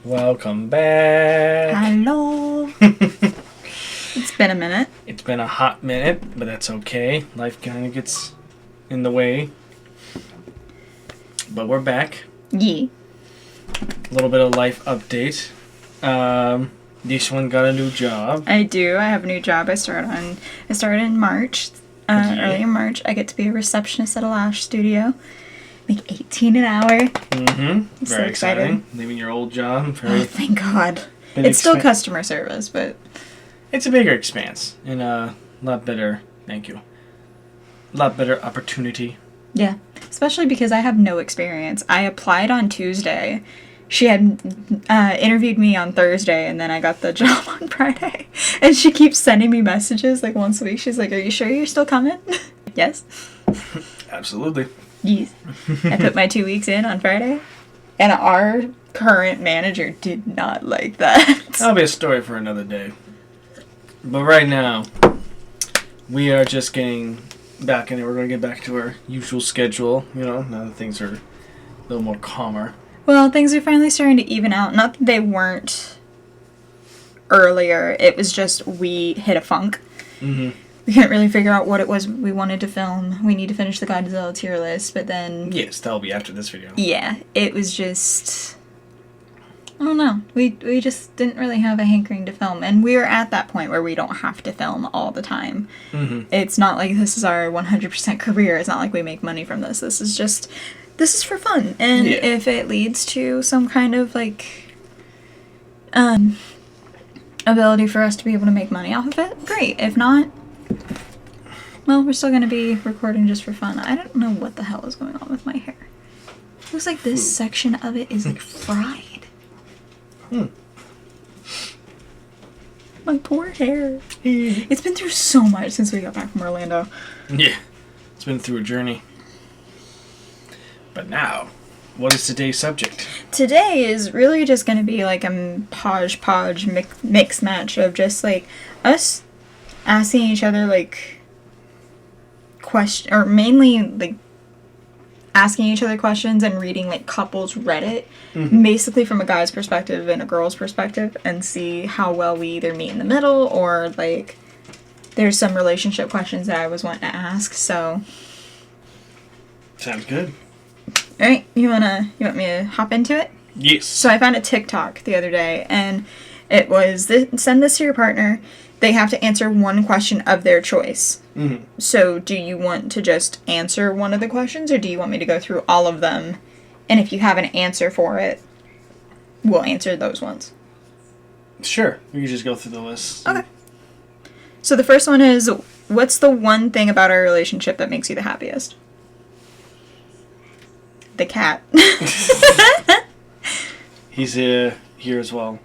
Welcome back. Hello. It's been a minute. It's been a hot minute, but that's okay. Life kind of gets in the way. But we're back. Yeah. A little bit of life update. This one got a new job. I do. I have a new job. I started in March. Early in March. I get to be a receptionist at a lash studio. Make $18 an hour. Mm-hmm. So Very exciting. Leaving your old job. Oh, thank God. It's still customer service, but... It's a bigger expanse. And a lot better... Thank you. A lot better opportunity. Yeah. Especially because I have no experience. I applied on Tuesday. She had interviewed me on Thursday, and then I got the job on Friday. And she keeps sending me messages, like, once a week. She's like, "Are you sure you're still coming?" Yes. Absolutely. Yes. I put my 2 weeks in on Friday, and our current manager did not like that. That'll be a story for another day. But right now, we are just getting back in it. We're going to get back to our usual schedule, now that things are a little more calmer. Well, things are finally starting to even out. Not that they weren't earlier. It was just we hit a funk. Mm-hmm. We couldn't really figure out what it was we wanted to film. We need to finish the Godzilla tier list, but then... Yes, that'll be after this video. Yeah, it was just... I don't know. We just didn't really have a hankering to film. And we're at that point where we don't have to film all the time. Mm-hmm. It's not like this is our 100% career. It's not like we make money from this. This is for fun. And if it leads to some kind of, ability for us to be able to make money off of it, great. If not, well, we're still going to be recording just for fun. I don't know what the hell is going on with my hair. It looks like this section of it is, fried. My poor hair. It's been through so much since we got back from Orlando. Yeah. It's been through a journey. But now, what is today's subject? Today is really just going to be like a podge mix match of just us asking each other question, or mainly asking each other questions and reading couples Reddit, basically from a guy's perspective and a girl's perspective, and see how well we either meet in the middle or there's some relationship questions that I was wanting to ask. So sounds good. All right, you want me to hop into it? Yes. So I found a TikTok the other day, and it was, send this to your partner. They have to answer one question of their choice. Mm-hmm. So do you want to just answer one of the questions, or do you want me to go through all of them? And if you have an answer for it, we'll answer those ones. Sure. We can just go through the list. Okay. So the first one is, what's the one thing about our relationship that makes you the happiest? The cat. He's here as well.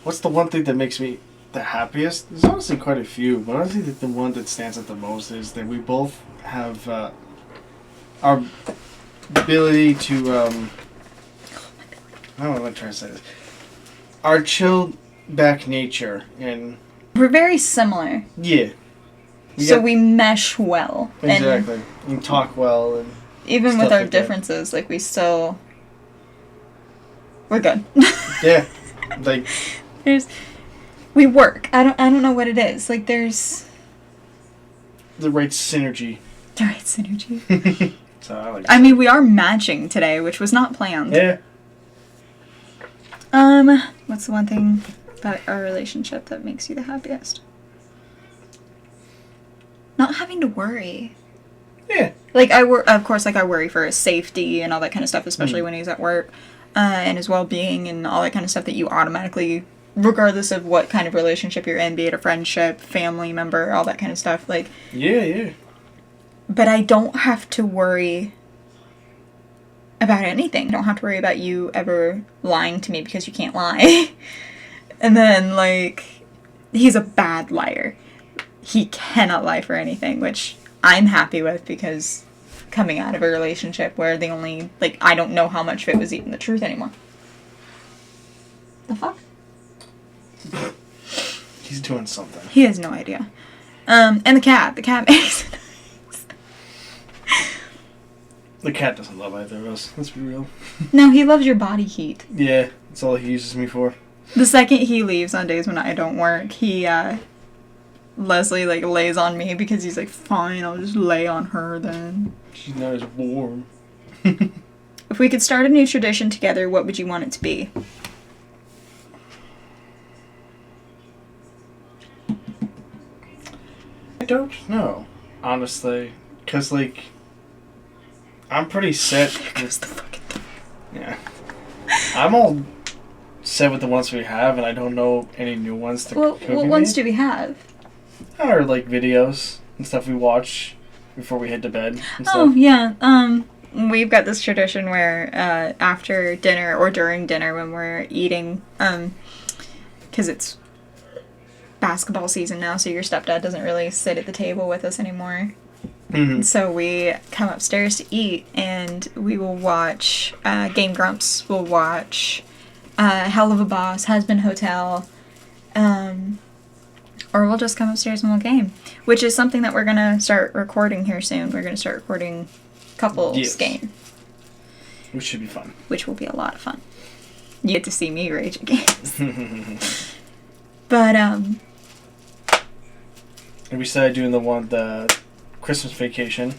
What's the one thing that makes me the happiest? There's honestly quite a few, but I think that the one that stands out the most is that we both have our ability to I don't know what I'm trying to say this. Our chilled back nature, and we're very similar. Yeah. We mesh well. Exactly. And talk well, and even with our differences, we're good. Yeah. We work. I don't know what it is. There's the right synergy. The right synergy. So I mean, we are matching today, which was not planned. Yeah. What's the one thing about our relationship that makes you the happiest? Not having to worry. Yeah. Of course, I worry for his safety and all that kind of stuff, especially when he's at work, and his well-being and all that kind of stuff that you automatically, regardless of what kind of relationship you're in, be it a friendship, family member, all that kind of stuff, Yeah. But I don't have to worry about anything. I don't have to worry about you ever lying to me because you can't lie. And then, he's a bad liar. He cannot lie for anything, which I'm happy with, because coming out of a relationship where the only, I don't know how much of it was even the truth anymore. The fuck? He's doing something. He has no idea. And the cat makes it. The cat doesn't love either of us. Let's be real. No, he loves your body heat. Yeah, That's all he uses me for. The second he leaves on days when I don't work, Leslie, like, lays on me because he's like, fine, I'll just lay on her then. She's not as warm. If we could start a new tradition together, what would you want it to be? I don't know, honestly. Because, like, I'm pretty set. There goes the fucking thing. Yeah. I'm all set with the ones we have, and I don't know any new ones to Well, what ones do we have? Or, like, videos and stuff we watch before we head to bed and Oh, stuff. yeah. We've got this tradition where after dinner or during dinner when we're eating, because it's basketball season now, so your stepdad doesn't really sit at the table with us anymore. Mm-hmm. So we come upstairs to eat, and we will watch Game Grumps. We'll watch Hell of a Boss, Husband Hotel, or we'll just come upstairs and we'll game, which is something that we're going to start recording here soon. We're going to start recording couples game. Which should be fun. Which will be a lot of fun. You get to see me rage at games. But, And we started doing the Christmas vacation.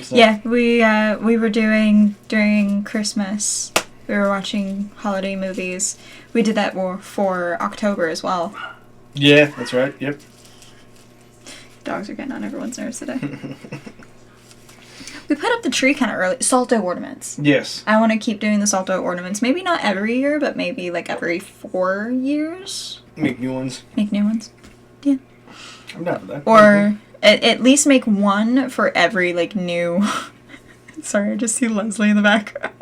yeah, we were doing, during Christmas, we were watching holiday movies. We did that for October as well. Yeah, that's right. Yep. Dogs are getting on everyone's nerves today. We put up the tree kind of early. Salto ornaments. Yes. I want to keep doing the salto ornaments. Maybe not every year, but maybe like every 4 years. Make new ones. Make new ones. Yeah. I'm down for that. Or at least make one for every like new... Sorry, I just see Leslie in the background.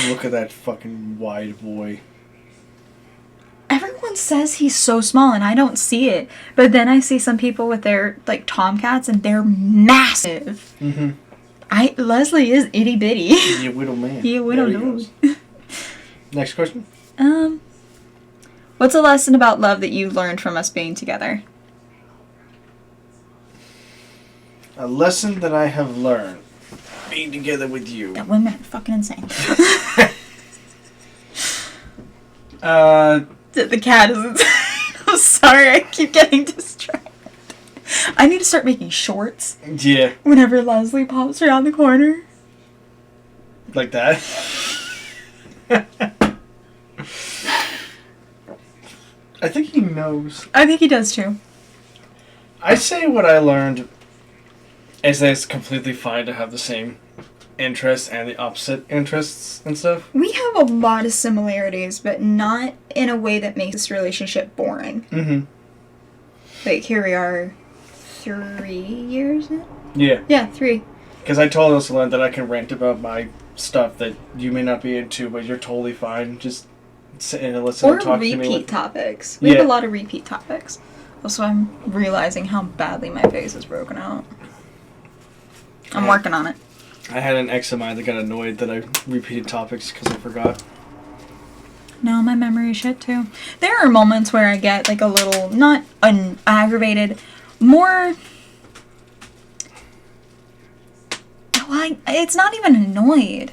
Look at that fucking wide boy. Everyone says he's so small and I don't see it. But then I see some people with their like tomcats and they're massive. Mm-hmm. Leslie is itty bitty. He a widow man. He a widow There he dude. goes. Next question. What's a lesson about love that you learned from us being together? A lesson that I have learned being together with you. That women are fucking insane. The cat is insane. I'm sorry, I keep getting distracted. I need to start making shorts Yeah. whenever Leslie pops around the corner. Like that. I think he knows. I think he does too. I say what I learned is that it's completely fine to have the same interests and the opposite interests and stuff. We have a lot of similarities, but not in a way that makes this relationship boring. Mm-hmm. Like, here we are 3 years now? Yeah. Yeah, 3. Because I told Ursula that I can rant about my stuff that you may not be into, but you're totally fine. Just sit and listen Or and talk to me. repeat topics. We have a lot of repeat topics. Also, I'm realizing how badly my face is broken out. I'm working on it. I had an ex of mine that got annoyed that I repeated topics because I forgot. No, my memory is shit too. There are moments where I get like a little, not aggravated, more... Well, it's not even annoyed.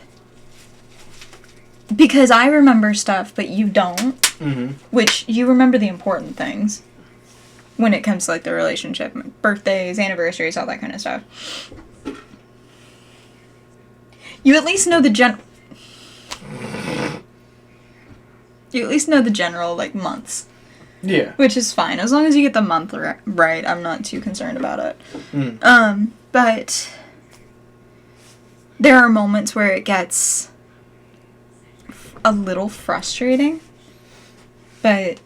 Because I remember stuff, but you don't. Mm-hmm. Which, you remember the important things. When it comes to like the relationship. Birthdays, anniversaries, all that kind of stuff. You at least know the You at least know the general, like, months. Yeah. Which is fine. As long as you get the month right, I'm not too concerned about it. Mm. But there are moments where it gets a little frustrating. But,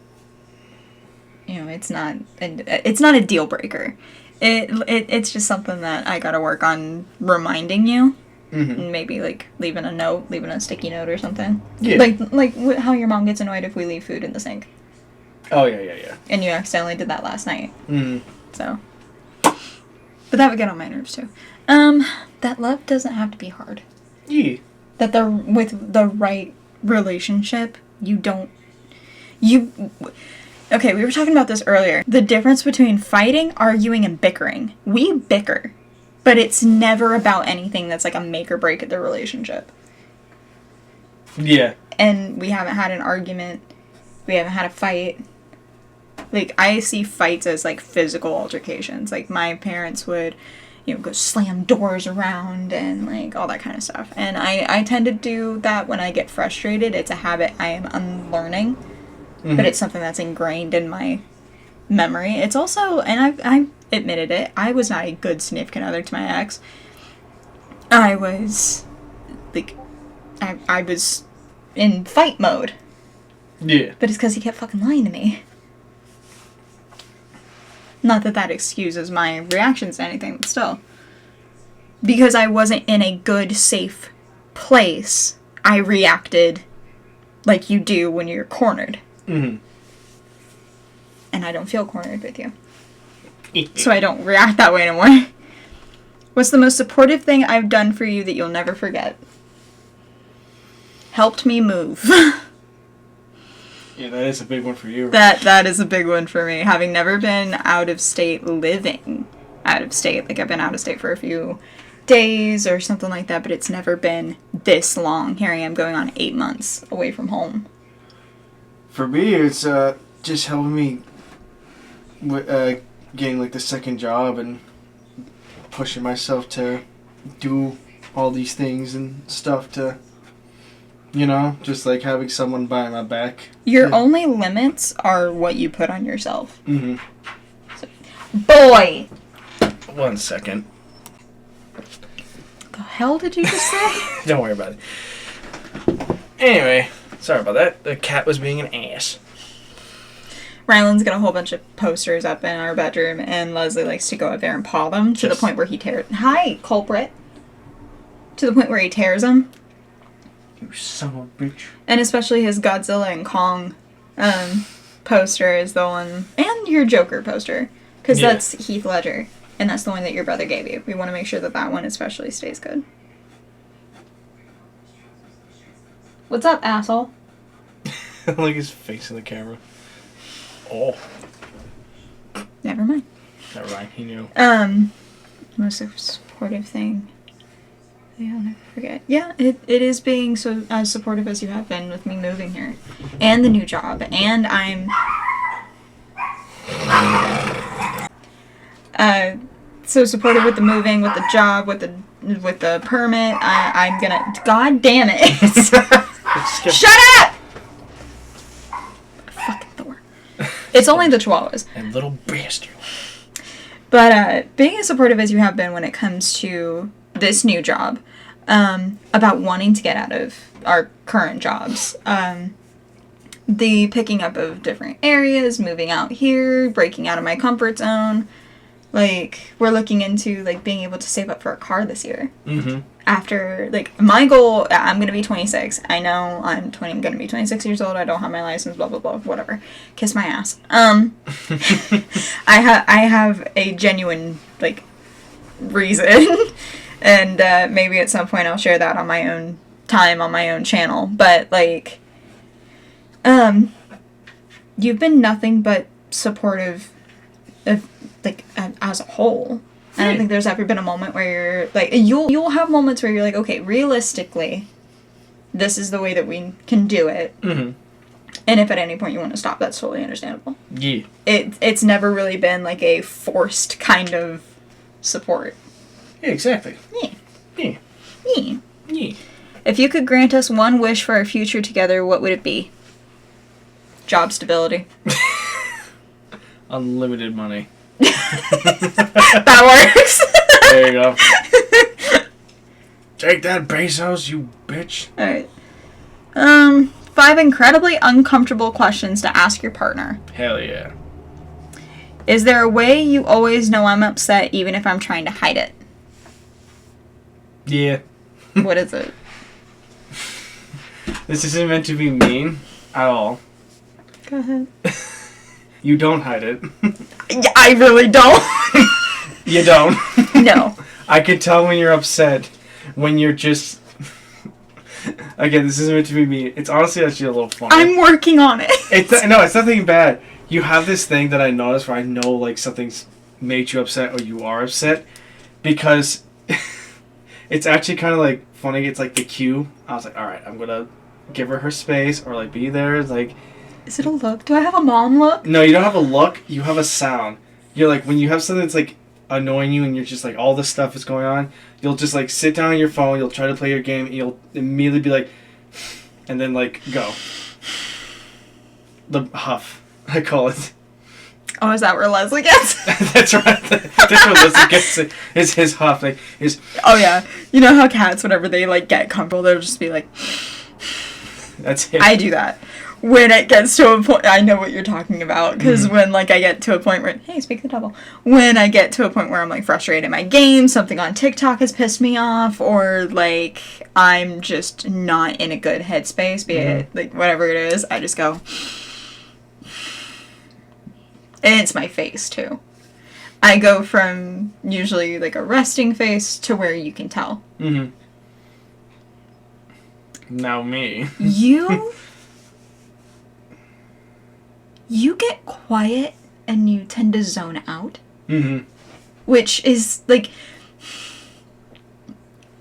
you know, it's not a deal breaker. It's just something that I gotta work on reminding you. Mm-hmm. And maybe, like, leaving a sticky note or something. Yeah. Like how your mom gets annoyed if we leave food in the sink. Oh, yeah. And you accidentally did that last night. Mm-hmm. So. But that would get on my nerves, too. That love doesn't have to be hard. Yeah. That with the right relationship, okay, we were talking about this earlier. The difference between fighting, arguing, and bickering. We bicker. But it's never about anything that's like a make or break of the relationship. Yeah. and we haven't had an argument. We haven't had a fight. Like, I see fights as, like, physical altercations. Like, my parents would, go slam doors around and, like, all that kind of stuff. And I tend to do that when I get frustrated. It's a habit I am unlearning. Mm-hmm. But it's something that's ingrained in my memory. It's also, and I've admitted it, I was not a good significant other to my ex. I was, like, I was in fight mode. Yeah. But it's because he kept fucking lying to me. Not that excuses my reactions to anything, but still. Because I wasn't in a good, safe place, I reacted like you do when you're cornered. Mm-hmm. And I don't feel cornered with you. So I don't react that way anymore. What's the most supportive thing I've done for you that you'll never forget? Helped me move. Yeah, that is a big one for you. That is a big one for me. Having never been out of state, living out of state. Like, I've been out of state for a few days or something like that, but it's never been this long. Here I am going on 8 months away from home. For me, it's just helping me getting, like, the second job and pushing myself to do all these things and stuff to... just like having someone by my back. Your only limits are what you put on yourself. Mm-hmm. So, boy! 1 second. The hell did you just say? Don't worry about it. Anyway, sorry about that. The cat was being an ass. Ryland's got a whole bunch of posters up in our bedroom, and Leslie likes to go up there and paw them to the point where he tears... Hi, culprit! To the point where he tears them. You son of a bitch. And especially his Godzilla and Kong poster is the one... And your Joker poster. Because that's Heath Ledger. And that's the one that your brother gave you. We want to make sure that one especially stays good. What's up, asshole? Like his face in the camera. Oh. Never mind. Never mind, he knew. Most supportive thing... Yeah, I'll never forget. Yeah, it is being so as supportive as you have been with me moving here. And the new job. And I'm... so supportive with the moving, with the job, with the permit. I'm gonna... God damn it! Shut up! Fucking Thor. It's only the Chihuahuas. And little bastard. But being as supportive as you have been when it comes to this new job, about wanting to get out of our current jobs, the picking up of different areas, moving out here, breaking out of my comfort zone. Like, we're looking into, like, being able to save up for a car this year. Mm-hmm. After, like, my goal, I'm going to be 26. I know I'm going to be 26 years old. I don't have my license, blah, blah, blah, whatever. Kiss my ass. I have a genuine, like, reason. And maybe at some point I'll share that on my own time, on my own channel. But, like, you've been nothing but supportive of, like, as a whole. I don't think there's ever been a moment where you're, like, you'll have moments where you're like, okay, realistically, this is the way that we can do it. Mm-hmm. And if at any point you want to stop, that's totally understandable. Yeah. It's never really been, like, a forced kind of support. Yeah, exactly. Yeah. Yeah. Yeah. Yeah. If you could grant us one wish for our future together, what would it be? Job stability. Unlimited money. That works. There you go. Take that, Bezos, you bitch. Alright. 5 incredibly uncomfortable questions to ask your partner. Hell yeah. Is there a way you always know I'm upset even if I'm trying to hide it? Yeah. What is it? This isn't meant to be mean at all. Go ahead. You don't hide it. Yeah, I really don't. You don't. No. I can tell when you're upset. When you're just... Again, this isn't meant to be mean. It's honestly actually a little funny. I'm working on it. No, it's nothing bad. You have this thing that I notice where I know like something's made you upset or you are upset. Because it's actually kind of like funny. It's like the cue. I was like, alright, I'm going to give her space or like be there. Like, is it a look? Do I have a mom look? no, you don't have a look. You have a sound. You're like when you have something that's like annoying you and you're just like all this stuff is going on. You'll just like sit down on your phone. You'll try to play your game. And you'll immediately be like, and then like go. The huff, I call it. Oh, is that where Leslie gets? That's right. That's where Leslie gets it. Is his huff like his. Oh yeah, you know how cats, whenever they like get comfortable, they'll just be like. That's it. I do that when it gets to a point. I know what you're talking about because when like I get to a point where hey, speak the devil. When I get to a point where I'm like frustrated in my game, something on TikTok has pissed me off, or like I'm just not in a good headspace, be it like whatever it is, I just go. And it's my face, too. I go from usually, like, a resting face to where you can tell. Mm-hmm. Now me. You get quiet and you tend to zone out. Mm-hmm. Which is, like...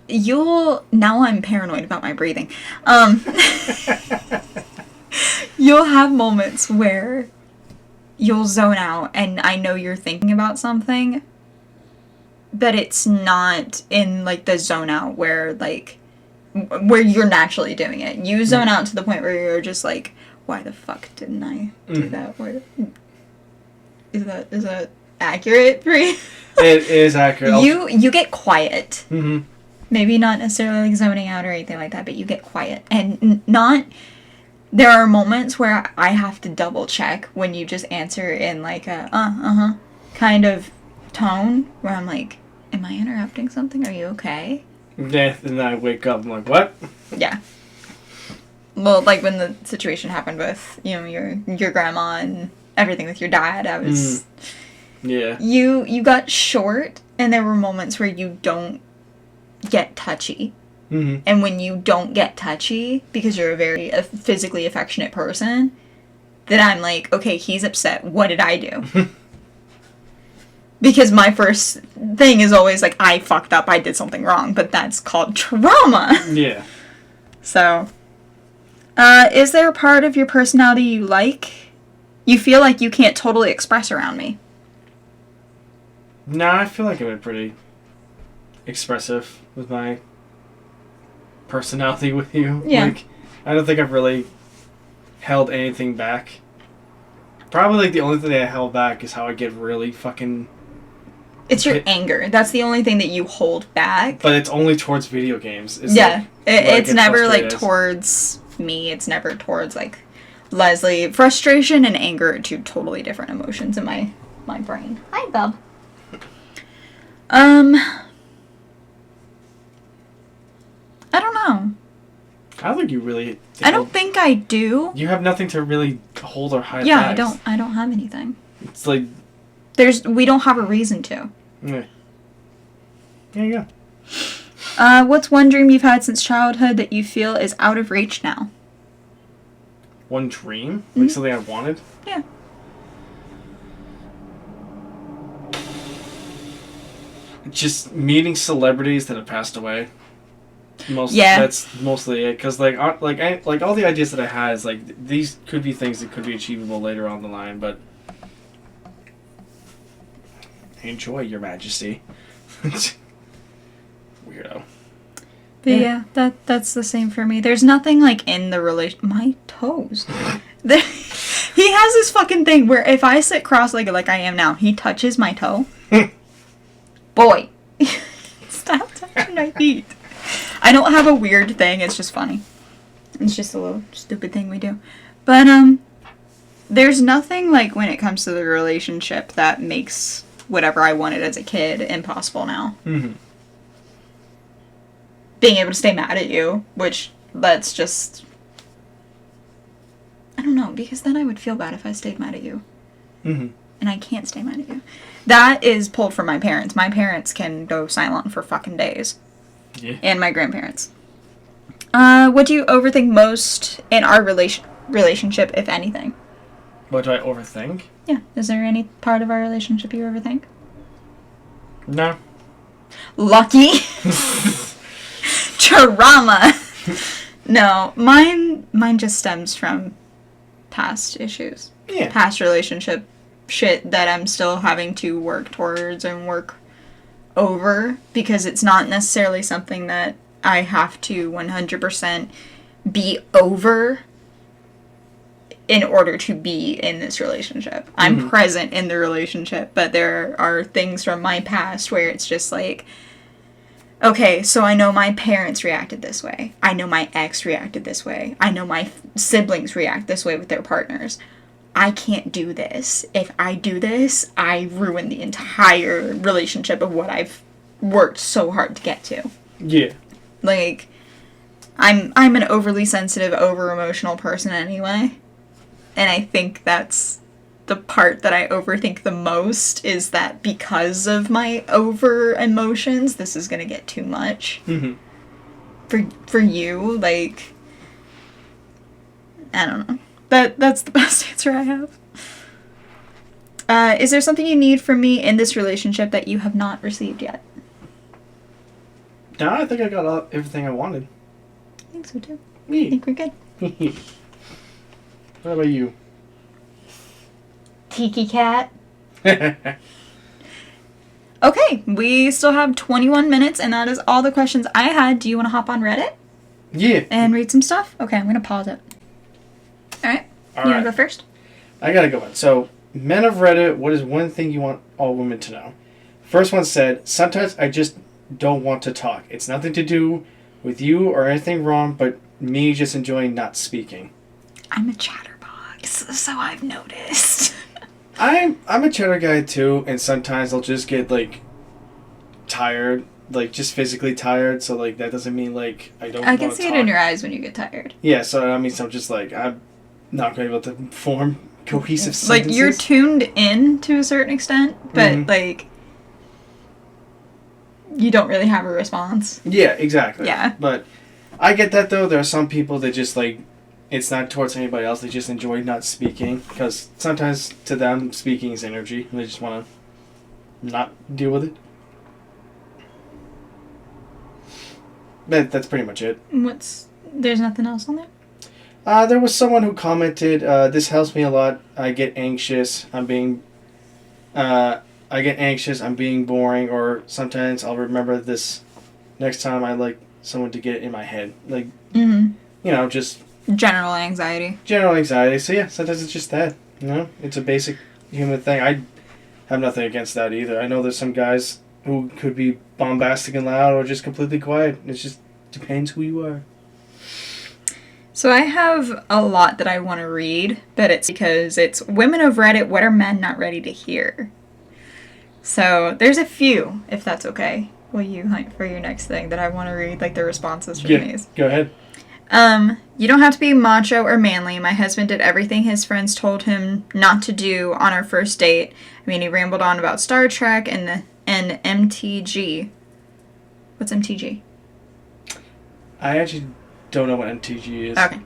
Now I'm paranoid about my breathing. You'll have moments where... you'll zone out and I know you're thinking about something, but it's not in like the zone out where like where you're naturally doing it. You zone out to the point where you're just like, why the fuck didn't I do that? Is that accurate for you? It is accurate. You get quiet. Mm-hmm. Maybe not necessarily like zoning out or anything like that, but you get quiet and not. There are moments where I have to double check when you just answer in like a kind of tone where I'm like, am I interrupting something? Are you okay? Yeah, and then I wake up, I'm like, what? Yeah. Well, like when the situation happened with, you know, your grandma and everything with your dad, I was... Yeah. You got short, and there were moments where you don't get touchy. Mm-hmm. And when you don't get touchy, because you're a very physically affectionate person, then I'm like, okay, he's upset. What did I do? Because my first thing is always like, I fucked up. I did something wrong. But that's called trauma. Yeah. So, is there a part of your personality you like? You feel like you can't totally express around me? Nah, I feel like I've been pretty expressive with my personality with you. Yeah. Like, I don't think I've really held anything back. Probably, like, the only thing I held back is how I get really fucking... It's your anger. That's the only thing that you hold back. But it's only towards video games. It's yeah. Like, it's never, like, towards me. It's never towards, like, Leslie. Frustration and anger are two totally different emotions in my brain. Hi, Bub. I don't know. I don't think you really... I don't think I do. You have nothing to really hold or hide Yeah, back. I don't have anything. It's like... We don't have a reason to. Yeah. There you go. What's one dream you've had since childhood that you feel is out of reach now? One dream? Like something I wanted? Yeah. Just meeting celebrities that have passed away. Yeah. That's mostly it. Because like all the ideas that I had is like these could be things that could be achievable later on the line, but enjoy, Your Majesty. Weirdo. But yeah, that's the same for me. There's nothing like in the relation. My toes. He has this fucking thing where if I sit cross-legged like I am now, he touches my toe. Boy, stop touching my feet. I don't have a weird thing. It's just funny. It's just a little stupid thing we do. But there's nothing like when it comes to the relationship that makes whatever I wanted as a kid impossible now. Mm-hmm. Being able to stay mad at you, which that's just... I don't know, because then I would feel bad if I stayed mad at you. Mm-hmm. And I can't stay mad at you. That is pulled from my parents. My parents can go silent for fucking days. Yeah. And my grandparents. What do you overthink most in our relationship, if anything? What do I overthink? Yeah. Is there any part of our relationship you overthink? No. Lucky. Trauma. No, mine just stems from past issues. Yeah. Past relationship shit that I'm still having to work towards and work over, because it's not necessarily something that I have to 100% be over in order to be in this relationship. I'm present in the relationship, but there are things from my past where it's just like, okay, so I know my parents reacted this way. I know my ex reacted this way. I know my siblings react this way with their partners. I can't do this. If I do this, I ruin the entire relationship of what I've worked so hard to get to. Yeah. Like, I'm an overly sensitive, over emotional person anyway. And I think that's the part that I overthink the most, is that because of my over emotions, this is gonna get too much. For you, like, I don't know. That's the best answer I have. Is there something you need from me in this relationship that you have not received yet? No, I think I got everything I wanted. I think so too. Me. I think we're good. What about you? Tiki cat. Okay, we still have 21 minutes, and that is all the questions I had. Do you want to hop on Reddit? Yeah. And read some stuff? Okay, I'm going to pause it. Alright. You want to go first? I gotta go in. So, men of Reddit, what is one thing you want all women to know? First one said, sometimes I just don't want to talk. It's nothing to do with you or anything wrong, but me just enjoying not speaking. I'm a chatterbox, so I've noticed. I'm a chatter guy too, and sometimes I'll just get like tired, like just physically tired. So like that doesn't mean like I don't. I can see it in your eyes when you get tired. Yeah, so I mean, so I'm just like I'm not going to be able to form cohesive sentences. Like you're tuned in to a certain extent, but like you don't really have a response. Yeah, exactly. Yeah, but I get that though. There are some people that just like. It's not towards anybody else. They just enjoy not speaking because sometimes to them speaking is energy and they just want to not deal with it. But that's pretty much it. There's nothing else on there? There was someone who commented, this helps me a lot. I get anxious. I'm being boring, or sometimes I'll remember this next time I like someone to get it in my head. Like, you know, just... General anxiety. So yeah, sometimes it's just that. You know, it's a basic human thing. I have nothing against that either. I know there's some guys who could be bombastic and loud or just completely quiet. It just depends who you are. So I have a lot that I want to read, but it's because it's women of Reddit, what are men not ready to hear? So there's a few, if that's okay. Will you, like, for your next thing that I want to read, like the responses from these? Go ahead. You don't have to be macho or manly. My husband did everything his friends told him not to do on our first date. I mean, he rambled on about Star Trek and MTG. What's MTG? I actually don't know what MTG is. Okay.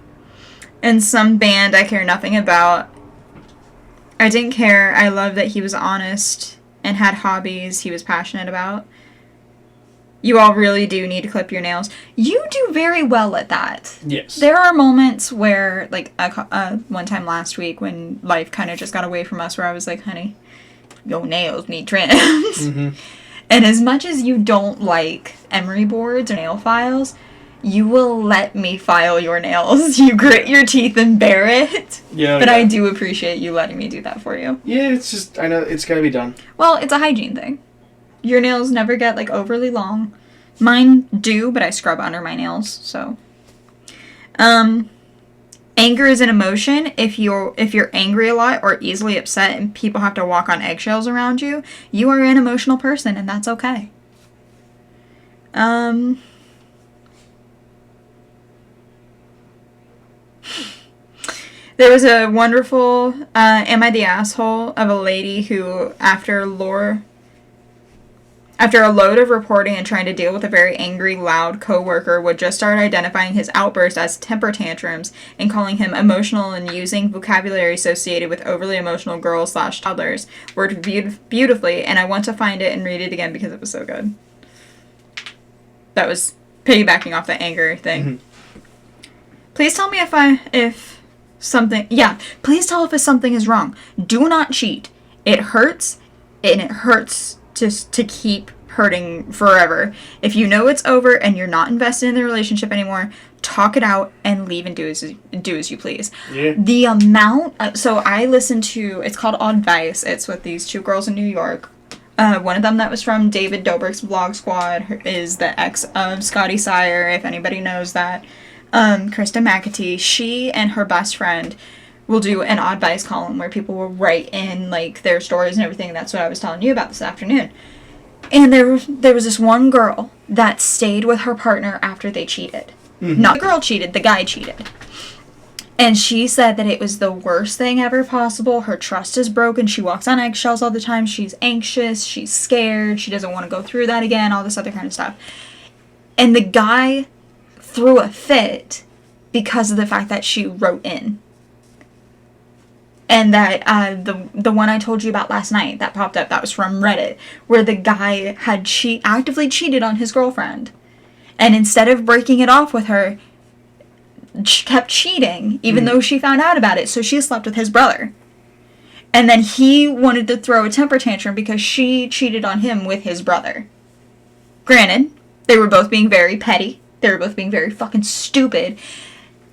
And some band I care nothing about. I didn't care. I love that he was honest and had hobbies he was passionate about. You all really do need to clip your nails. You do very well at that. Yes. There are moments where, like, one time last week when life kind of just got away from us, where I was like, honey, your nails need trims. And as much as you don't like emery boards or nail files, you will let me file your nails. You grit your teeth and bear it. Yeah. But I do appreciate you letting me do that for you. Yeah, it's just, I know, it's gotta be done. Well, it's a hygiene thing. Your nails never get, like, overly long. Mine do, but I scrub under my nails, so. Anger is an emotion. If you're angry a lot or easily upset and people have to walk on eggshells around you, you are an emotional person, and that's okay. There was a wonderful Am I the Asshole of a lady who, after a load of reporting and trying to deal with a very angry, loud coworker, would just start identifying his outbursts as temper tantrums and calling him emotional and using vocabulary associated with overly emotional girls/toddlers. Worked beautifully, and I want to find it and read it again because it was so good. That was piggybacking off the anger thing. Please tell me if something... Yeah, please tell if something is wrong. Do not cheat. It hurts, and it hurts to keep hurting forever. If you know it's over and you're not invested in the relationship anymore, talk it out and leave and do as you please. Yeah. The amount... so I listened to... It's called Advice. It's with these two girls in New York. One of them that was from David Dobrik's Vlog Squad is the ex of Scotty Sire, if anybody knows that. Krista McAtee, she and her best friend will do an Advice column where people will write in, like, their stories and everything. That's what I was telling you about this afternoon. And there was this one girl that stayed with her partner after they cheated. Mm-hmm. Not the girl cheated, the guy cheated. And she said that it was the worst thing ever possible. Her trust is broken. She walks on eggshells all the time. She's anxious. She's scared. She doesn't want to go through that again, all this other kind of stuff. And the guy threw a fit because of the fact that she wrote in. And that the one I told you about last night that popped up, that was from Reddit, where the guy had actively cheated on his girlfriend. And instead of breaking it off with her, kept cheating, even though she found out about it, so she slept with his brother. And then he wanted to throw a temper tantrum because she cheated on him with his brother. Granted, they were both being very petty. They were both being very fucking stupid.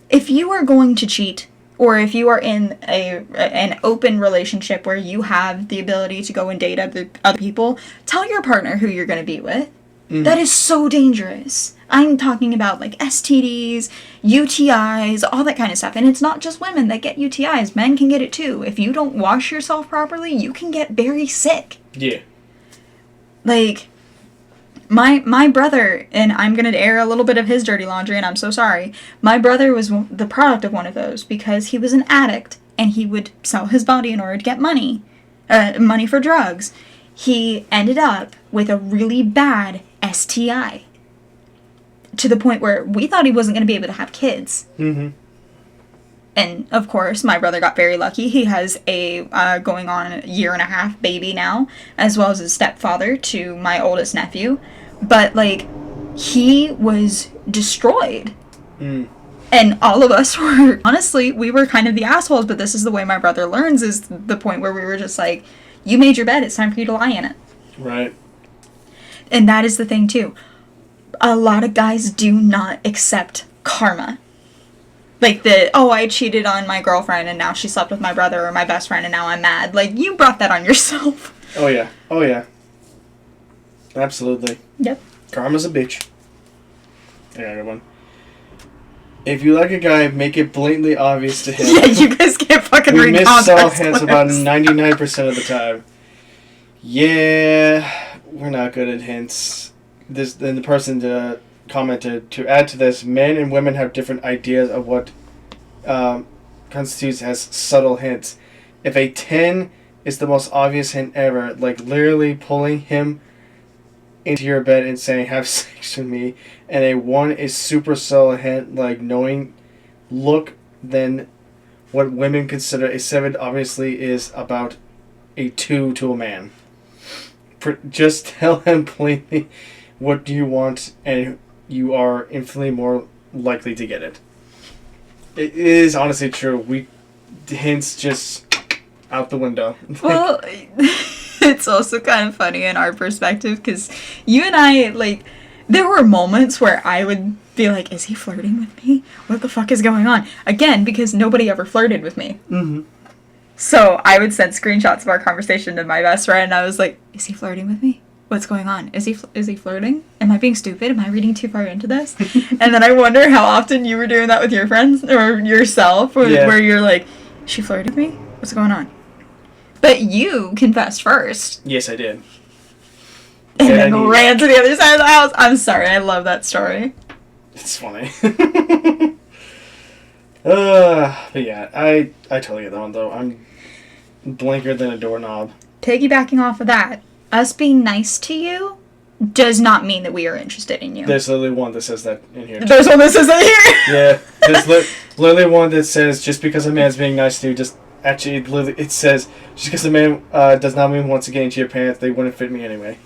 If you are going to cheat, or if you are in an open relationship where you have the ability to go and date other people, tell your partner who you're going to be with. Mm. That is so dangerous. I'm talking about, like, STDs, UTIs, all that kind of stuff. And it's not just women that get UTIs. Men can get it too. If you don't wash yourself properly, you can get very sick. Yeah. Like, my brother, and I'm going to air a little bit of his dirty laundry, and I'm so sorry. My brother was the product of one of those because he was an addict, and he would sell his body in order to get money for drugs. He ended up with a really bad STI. To the point where we thought he wasn't going to be able to have kids. Mm-hmm. And, of course, my brother got very lucky. He has a going on a 1.5-year baby now, as well as his stepfather to my oldest nephew. But, like, he was destroyed. Mm. And all of us were, honestly, we were kind of the assholes, but this is the way my brother learns, is the point where we were just like, you made your bed, it's time for you to lie in it. Right. And that is the thing, too. A lot of guys do not accept karma. Like I cheated on my girlfriend and now she slept with my brother or my best friend and now I'm mad. Like, you brought that on yourself. Oh, yeah. Oh, yeah. Absolutely. Yep. Karma's a bitch. Yeah, good one. If you like a guy, make it blatantly obvious to him. Yeah, you guys can't fucking read context. We miss hints about 99% of the time. Yeah, we're not good at hints. Then the person commented, to add to this, men and women have different ideas of what constitutes as subtle hints. If a 10 is the most obvious hint ever, like literally pulling him into your bed and saying, have sex with me, and a 1 is super subtle hint, like knowing look, then what women consider a 7 obviously is about a 2 to a man. Just tell him plainly what do you want, and you are infinitely more likely to get it. It is honestly true. Hints just out the window. Well, it's also kind of funny in our perspective, because you and I, like, there were moments where I would be like, is he flirting with me? What the fuck is going on? Again, because nobody ever flirted with me. Mm-hmm. So I would send screenshots of our conversation to my best friend, and I was like, is he flirting with me? What's going on? Is he flirting? Am I being stupid? Am I reading too far into this? And then I wonder how often you were doing that with your friends or yourself, where you're like, is she flirting with me? What's going on? But you confessed first. Yes, I did. And then ran to the other side of the house. I'm sorry, I love that story. It's funny. But yeah, I totally get that one, though. I'm blinker than a doorknob. Piggybacking off of that, us being nice to you does not mean that we are interested in you. There's literally one that says that in here. There's one that says that here? Yeah. There's literally one that says, just because a man's being nice to you, it says, just because a man does not mean once again to your pants, they wouldn't fit me anyway.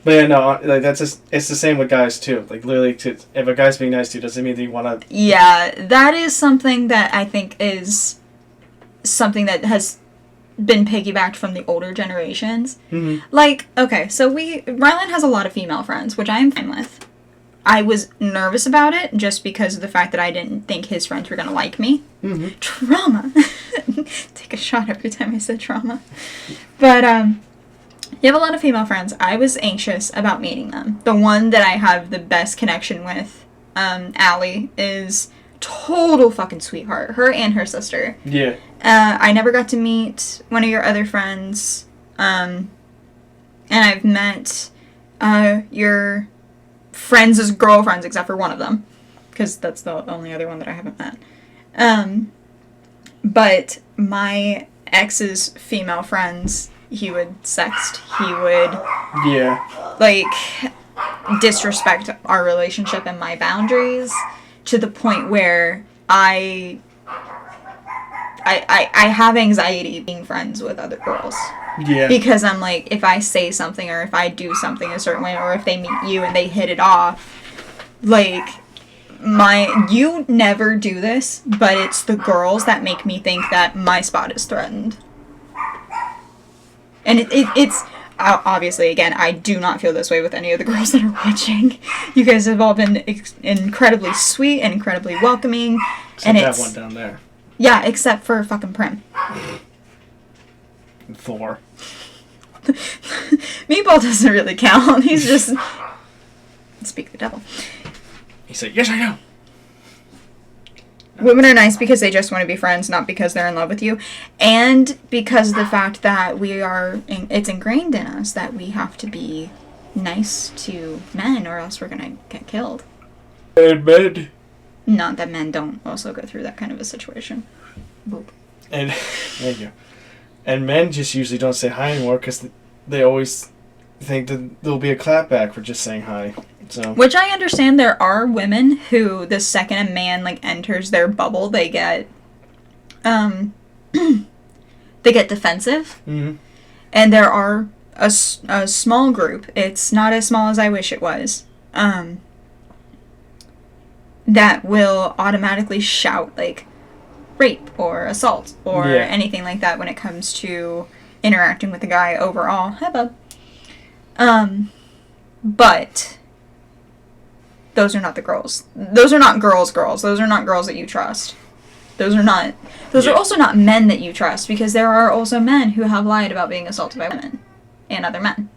But yeah, no, like that's just, it's the same with guys too. Like literally, if a guy's being nice to you, doesn't mean that you want to. Yeah, that is something that I think is something that has been piggybacked from the older generations. Mm-hmm. Like, okay, so Rylan has a lot of female friends, which I am fine with. I was nervous about it just because of the fact that I didn't think his friends were going to like me. Mm-hmm. Trauma. Take a shot every time I said trauma. But, you have a lot of female friends. I was anxious about meeting them. The one that I have the best connection with, Allie, is total fucking sweetheart. Her and her sister. Yeah. I never got to meet one of your other friends. And I've met your friends' girlfriends, except for one of them. Because that's the only other one that I haven't met. But my ex's female friends, he would sext. He would... Yeah. like, disrespect our relationship and my boundaries to the point where I have anxiety being friends with other girls. Yeah. Because I'm like, if I say something or if I do something a certain way or if they meet you and they hit it off, like, you never do this, but it's the girls that make me think that my spot is threatened. And it's... obviously, again, I do not feel this way with any of the girls that are watching. You guys have all been incredibly sweet and incredibly welcoming. Except and that it's one down there. Yeah, except for fucking Prim. Thor. Meatball doesn't really count. He's just... Speak the devil. He said, yes, I know. Women are nice because they just want to be friends, not because they're in love with you. And because of the fact that it's ingrained in us that we have to be nice to men or else we're going to get killed. And men. Not that men don't also go through that kind of a situation. Boop. And, thank you. And men just usually don't say hi anymore because they always think that there'll be a clapback for just saying hi. So. Which I understand. There are women who the second a man like enters their bubble, they get they get defensive. Mm-hmm. And there are a small group. It's not as small as I wish it was. That will automatically shout like rape or assault or anything like that when it comes to interacting with the guy overall. Hi, bub. But those are not the girls. Those are not girls. Those are not girls that you trust. Those are also not men that you trust, because there are also men who have lied about being assaulted by women and other men.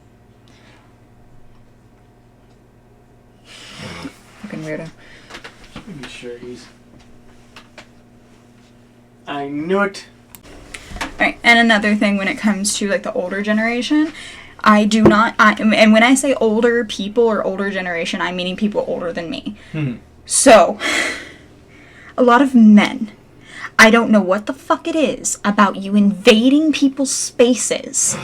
Fucking weirdo. Pretty sure he's... I knew it. Alright, and another thing when it comes to like the older generation, and when I say older people or older generation, I'm meaning people older than me. So, a lot of men, I don't know what the fuck it is about you invading people's spaces.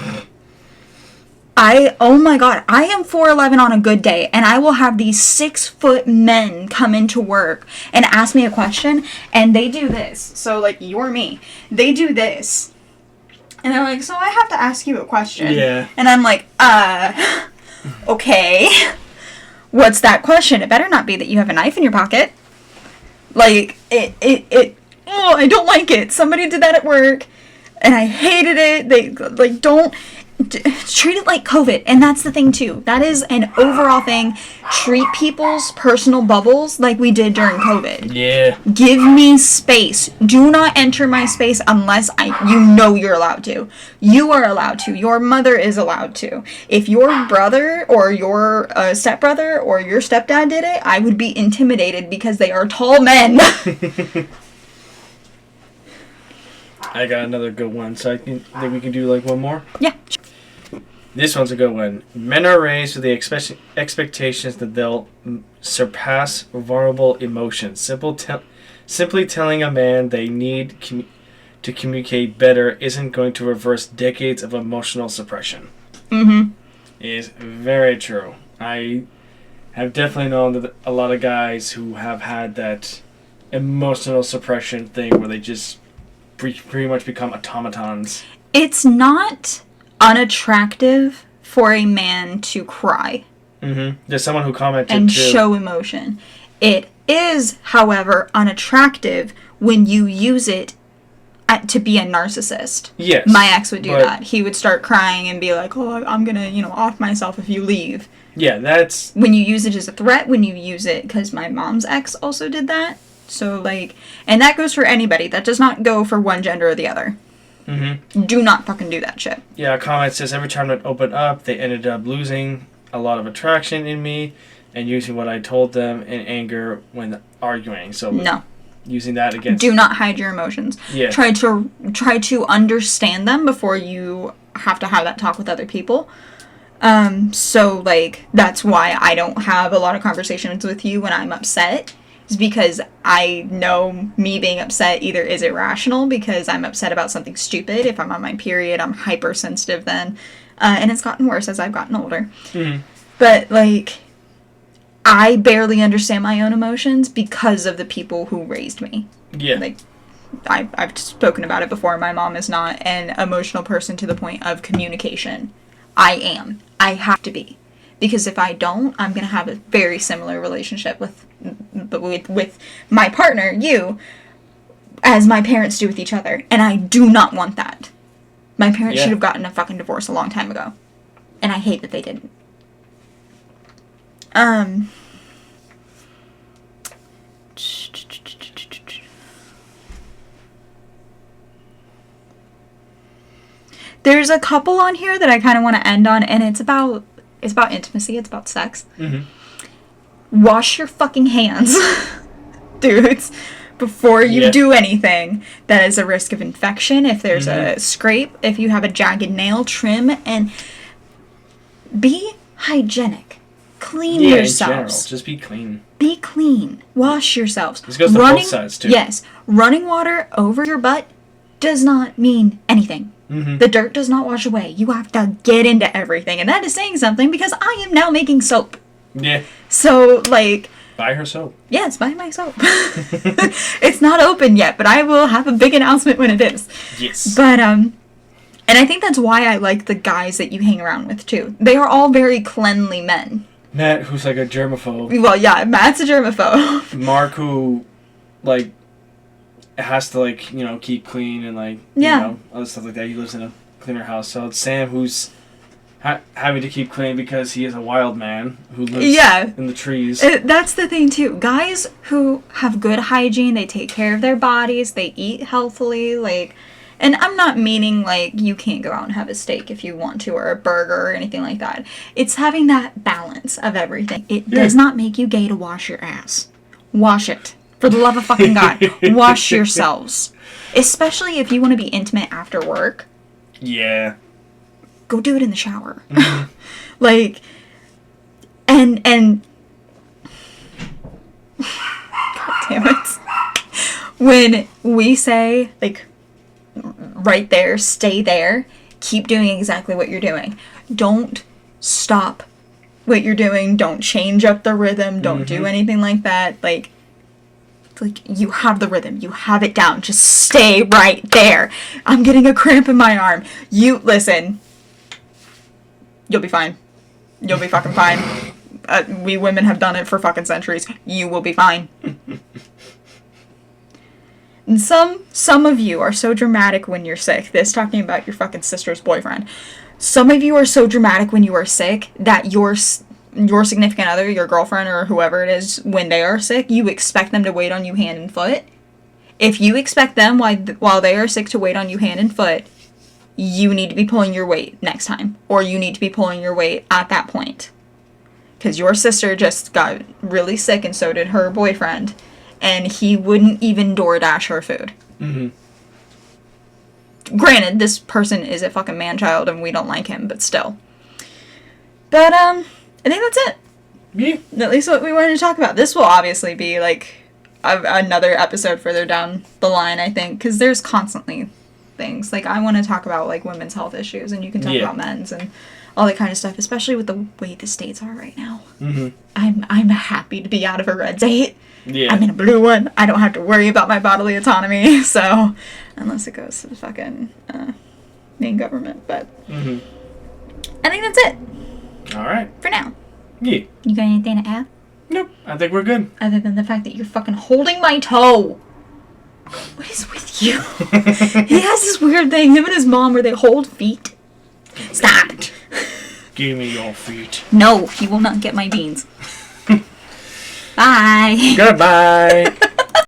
Oh my god, I am 4'11" on a good day, and I will have these 6-foot men come into work and ask me a question, and they do this. So, like, you're me. They do this. And they're like, so I have to ask you a question. Yeah. And I'm like, okay. What's that question? It better not be that you have a knife in your pocket. Like, I don't like it. Somebody did that at work, and I hated it. They, like, don't... treat it like COVID. And that's the thing too. That is an overall thing. Treat people's personal bubbles like we did during COVID. Yeah. Give me space. Do not enter my space unless you're allowed to. You are allowed to. Your mother is allowed to. If your brother or your stepbrother or your stepdad did it, I would be intimidated because they are tall men. I got another good one, so I think we can do like one more. Yeah. This one's a good one. Men are raised with the expectations that they'll surpass vulnerable emotions. Simply telling a man they need to communicate better isn't going to reverse decades of emotional suppression. Mm-hmm. It is very true. I have definitely known that a lot of guys who have had that emotional suppression thing where they just pretty much become automatons. It's not unattractive for a man to cry. Mm-hmm. There's someone who commented and too. show emotion. It is, however, unattractive when you use it to be a narcissist. Yes. My ex would do that. He would start crying and be like, oh, I'm gonna, off myself if you leave. Yeah, that's... When you use it as a threat, when you use it, because my mom's ex also did that. So, and that goes for anybody. That does not go for one gender or the other. Mm-hmm. Do not fucking do that shit. Yeah, a comment says, every time I'd open up, they ended up losing a lot of attraction in me and using what I told them in anger when arguing. So no. Using that against... Do not hide your emotions. Yeah. Try to understand them before you have to have that talk with other people. So, that's why I don't have a lot of conversations with you when I'm upset. Is because I know me being upset either is irrational because I'm upset about something stupid. If I'm on my period, I'm hypersensitive then. And it's gotten worse as I've gotten older. Mm-hmm. But, I barely understand my own emotions because of the people who raised me. Yeah. I've spoken about it before. My mom is not an emotional person to the point of communication. I am. I have to be. Because if I don't, I'm going to have a very similar relationship with my partner, you, as my parents do with each other. And I do not want that. My parents should have gotten a fucking divorce a long time ago. And I hate that they didn't. There's a couple on here that I kind of want to end on, and it's about intimacy. It's about sex. Mm-hmm. Wash your fucking hands, dudes, before you do anything. That is a risk of infection. If there's a scrape, if you have a jagged nail, trim, and be hygienic. Clean yourselves. In general, just be clean. Be clean. Wash yourselves. This goes to both sides, too. Yes. Running water over your butt does not mean anything. Mm-hmm. The dirt does not wash away. You have to get into everything. And that is saying something because I am now making soap. Yeah. So, buy her soap. Yes, buy my soap. It's not open yet, but I will have a big announcement when it is. Yes. But, and I think that's why I like the guys that you hang around with, too. They are all very cleanly men. Matt, who's a germaphobe. Well, yeah, Matt's a germaphobe. Mark, who, has to, keep clean and, other stuff like that. He lives in a cleaner house. So it's Sam, who's having to keep clean because he is a wild man who lives in the trees. That's the thing, too. Guys who have good hygiene, they take care of their bodies, they eat healthily, and I'm not meaning, you can't go out and have a steak if you want to, or a burger, or anything like that. It's having that balance of everything. It does not make you gay to wash your ass. Wash it. For the love of fucking God. Wash yourselves. Especially if you want to be intimate after work. Yeah. Go do it in the shower. Mm-hmm. And God damn it. When we say, right there, stay there, keep doing exactly what you're doing. Don't stop what you're doing. Don't change up the rhythm. Don't do anything like that. You have the rhythm. You have it down. Just stay right there. I'm getting a cramp in my arm. You, listen. You'll be fine. You'll be fucking fine. We women have done it for fucking centuries. You will be fine. And some of you are so dramatic when you're sick. This talking about your fucking sister's boyfriend. Some of you are so dramatic when you are sick that your significant other, your girlfriend or whoever it is, when they are sick, you expect them to wait on you hand and foot. If you expect them while they are sick to wait on you hand and foot, you need to be pulling your weight next time. Or you need to be pulling your weight at that point. Because your sister just got really sick and so did her boyfriend. And he wouldn't even DoorDash her food. Mm-hmm. Granted, this person is a fucking man-child and we don't like him, but still. But, I think that's it. Yeah. At least what we wanted to talk about. This will obviously be, another episode further down the line, I think. Because there's constantly things. I want to talk about, women's health issues. And you can talk about men's and all that kind of stuff. Especially with the way the states are right now. Mm-hmm. I'm happy to be out of a red state. Yeah. I'm in a blue one. I don't have to worry about my bodily autonomy. So, unless it goes to the fucking main government. But, I think that's it All right. for now. Yeah. You got anything to add? Nope. I think we're good. Other than the fact that you're fucking holding my toe. What is with you? He has this weird thing, him and his mom, where they hold feet. Stop. Give me your feet. No, he will not get my beans. Bye. Goodbye.